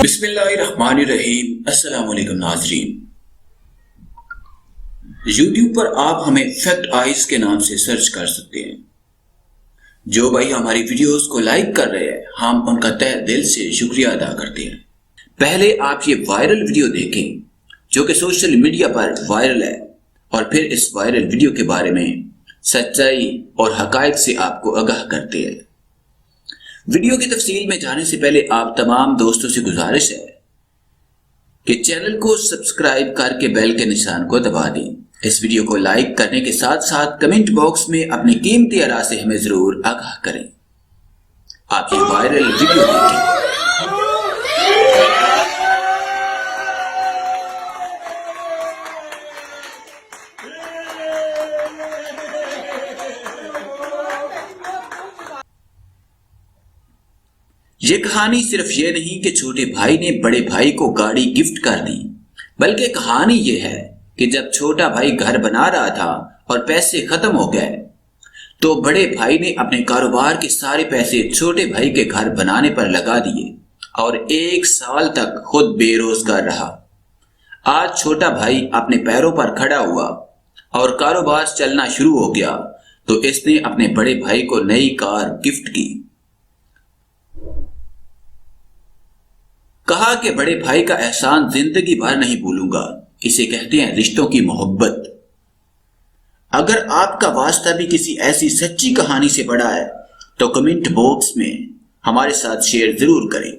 बिस्मिल्लाहिर्रहमानिर्रहीम। अस्सलाम वालेकुम नाज़रीन। यूट्यूब पर आप हमें फैक्ट आइज के नाम से सर्च कर सकते हैं। जो भाई हमारी वीडियोस को लाइक कर रहे हैं, हम उनका तहे दिल से शुक्रिया अदा करते हैं। पहले आप ये वायरल वीडियो देखें जो कि सोशल मीडिया पर वायरल है, और फिर इस वायरल वीडियो के बारे में सच्चाई और हकायक से आपको आगाह करते हैं। वीडियो की तफसील में जाने से पहले आप तमाम दोस्तों से गुजारिश है कि चैनल को सब्सक्राइब करके बेल के निशान को दबा दें। इस वीडियो को लाइक करने के साथ साथ कमेंट बॉक्स में अपनी कीमती आरा से हमें जरूर आगाह करें। आप ये वायरल वीडियो देखें। ये कहानी सिर्फ ये नहीं कि छोटे भाई ने बड़े भाई को गाड़ी गिफ्ट कर दी, बल्कि कहानी ये है कि जब छोटा भाई घर बना रहा था और पैसे खत्म हो गए, तो बड़े भाई ने अपने कारोबार के सारे पैसे छोटे भाई के घर बनाने पर लगा दिए और 1 साल तक खुद बेरोजगार रहा। आज छोटा भाई अपने पैरों पर खड़ा हुआ और कारोबार चलना शुरू हो गया, तो इसने अपने बड़े भाई को नई कार गिफ्ट की। कहा कि बड़े भाई का एहसान जिंदगी भर नहीं भूलूंगा। इसे कहते हैं रिश्तों की मोहब्बत। अगर आपका वास्ता भी किसी ऐसी सच्ची कहानी से बड़ा है तो कमेंट बॉक्स में हमारे साथ शेयर जरूर करें।